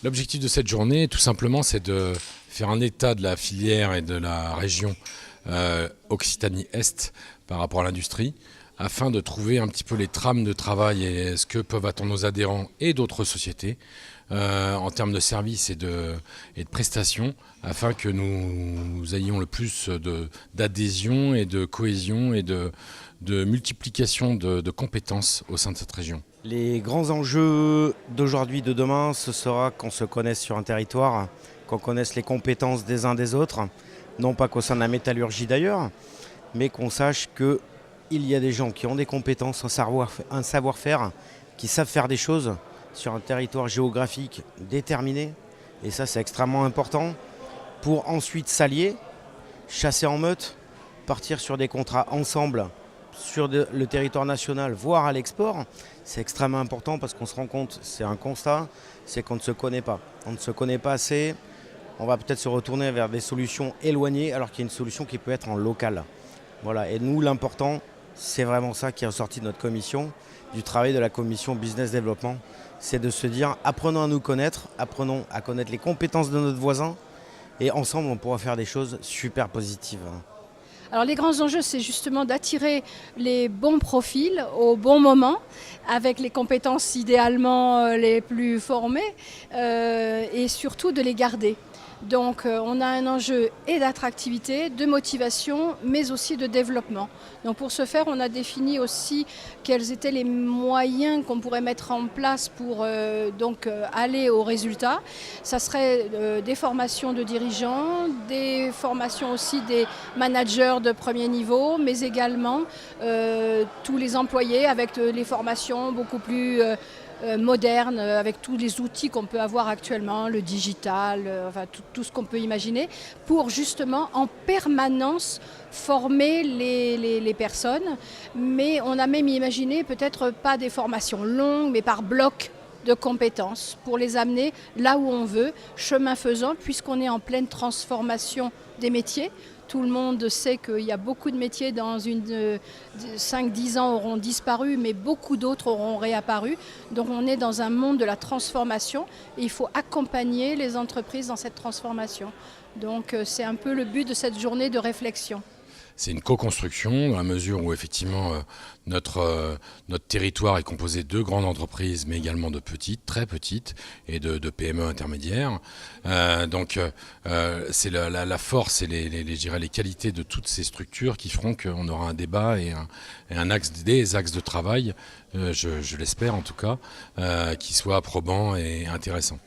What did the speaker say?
L'objectif de cette journée, tout simplement, c'est de faire un état de la filière et de la région Occitanie-Est par rapport à l'industrie, afin de trouver un petit peu les trames de travail et ce que peuvent attendre nos adhérents et d'autres sociétés en termes de services et de prestations, afin que nous ayons le plus d'adhésion et de cohésion et de multiplication de compétences au sein de cette région. Les grands enjeux d'aujourd'hui, de demain, ce sera qu'on se connaisse sur un territoire, qu'on connaisse les compétences des uns des autres, non pas qu'au sein de la métallurgie d'ailleurs, mais qu'on sache qu'il y a des gens qui ont des compétences, un savoir-faire, qui savent faire des choses sur un territoire géographique déterminé. Et ça, c'est extrêmement important pour ensuite s'allier, chasser en meute, partir sur des contrats ensemble sur le territoire national, voire à l'export. C'est extrêmement important parce qu'on se rend compte, c'est un constat, c'est qu'on ne se connaît pas. On ne se connaît pas assez, on va peut-être se retourner vers des solutions éloignées alors qu'il y a une solution qui peut être en local. Voilà. Et nous, l'important, c'est vraiment ça qui est ressorti de notre commission, du travail de la commission Business Développement. C'est de se dire, apprenons à nous connaître, apprenons à connaître les compétences de notre voisin et ensemble, on pourra faire des choses super positives. Alors les grands enjeux, c'est justement d'attirer les bons profils au bon moment, avec les compétences idéalement les plus formées, et surtout de les garder. Donc on a un enjeu et d'attractivité, de motivation, mais aussi de développement. Donc pour ce faire, on a défini aussi quels étaient les moyens qu'on pourrait mettre en place pour aller au résultat. Ça serait des formations de dirigeants, des formations aussi des managers de premier niveau, mais également tous les employés avec les formations beaucoup plus moderne, avec tous les outils qu'on peut avoir actuellement, le digital, enfin tout ce qu'on peut imaginer, pour justement en permanence former les personnes. Mais on a même imaginé peut-être pas des formations longues, mais par bloc de compétences pour les amener là où on veut, chemin faisant, puisqu'on est en pleine transformation des métiers. Tout le monde sait qu'il y a beaucoup de métiers dans 5-10 ans auront disparu, mais beaucoup d'autres auront réapparu. Donc on est dans un monde de la transformation et il faut accompagner les entreprises dans cette transformation. Donc c'est un peu le but de cette journée de réflexion. C'est une co-construction dans la mesure où effectivement notre territoire est composé de grandes entreprises mais également de petites, très petites et de PME intermédiaires. C'est la force et je dirais les qualités de toutes ces structures qui feront qu'on aura un débat et des axes de travail, je l'espère en tout cas, qui soient probants et intéressants.